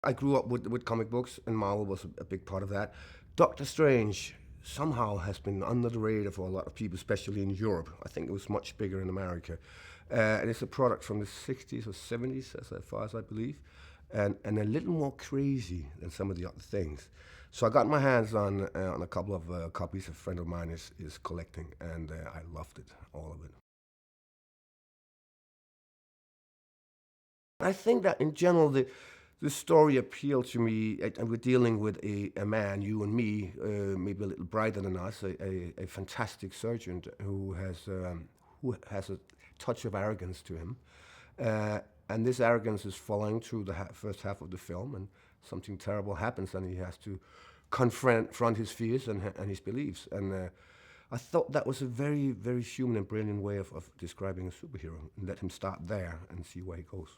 I grew up with comic books, and Marvel was a big part of that. Doctor Strange somehow has been under the radar for a lot of people, especially in Europe. I think it was much bigger in America. And it's a product from the 60s or 70s, as far as I believe, and a little more crazy than some of the other things. So I got my hands on a couple of copies a friend of mine is collecting, and I loved it, all of it. I think that in general, the story appealed to me, and we're dealing with a man, you and me, maybe a little brighter than us, a fantastic surgeon who has a touch of arrogance to him. Uh, and this arrogance is following through the first half of the film, and something terrible happens, and he has to confront his fears and his beliefs. And I thought that was a very, very human and brilliant way of describing a superhero, and let him start there and see where he goes.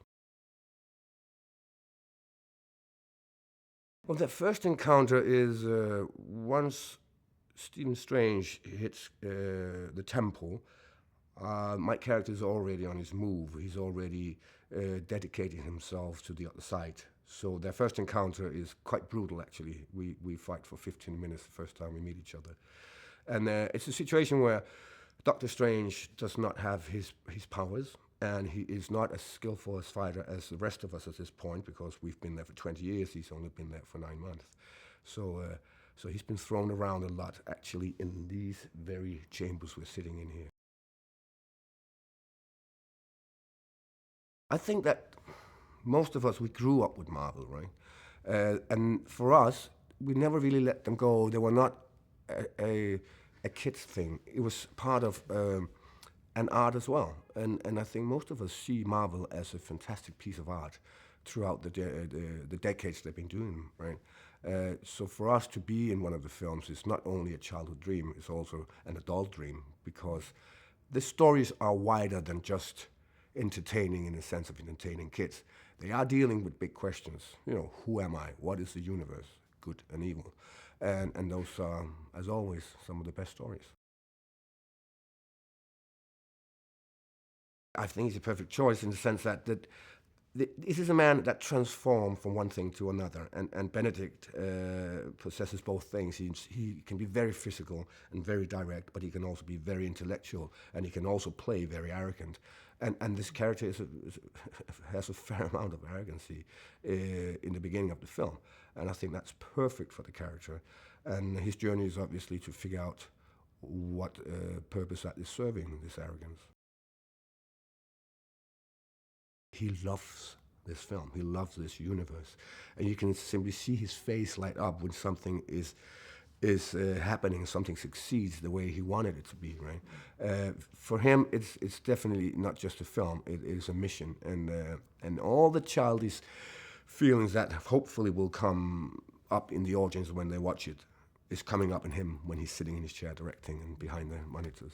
Well, that first encounter is once Stephen Strange hits the temple. My character is already on his move. He's already dedicating himself to the other side. So their first encounter is quite brutal, actually. We fight for 15 minutes the first time we meet each other. And it's a situation where Doctor Strange does not have his powers, and he is not as skillful a fighter as the rest of us at this point, because we've been there for 20 years. He's only been there for 9 months. So, so he's been thrown around a lot, actually, in these very chambers we're sitting in here. I think that most of us, we grew up with Marvel, right? And for us, we never really let them go. They were not a kid's thing. It was part of an art as well. And I think most of us see Marvel as a fantastic piece of art throughout the decades they've been doing, right? So for us to be in one of the films is not only a childhood dream, it's also an adult dream, because the stories are wider than just entertaining in the sense of entertaining kids. They are dealing with big questions. You know, who am I? What is the universe? Good and evil. And those are, as always, some of the best stories. I think he's a perfect choice in the sense that this is a man that transformed from one thing to another, and Benedict possesses both things. He can be very physical and very direct, but he can also be very intellectual, and he can also play very arrogant. And this character has a fair amount of arrogancy in the beginning of the film, and I think that's perfect for the character. And his journey is obviously to figure out what purpose that is serving, this arrogance. He loves this film. He loves this universe, and you can simply see his face light up when something is happening, something succeeds the way he wanted it to be. Right? For him, it's definitely not just a film. It is a mission, and all the childish feelings that hopefully will come up in the audience when they watch it is coming up in him when he's sitting in his chair directing and behind the monitors.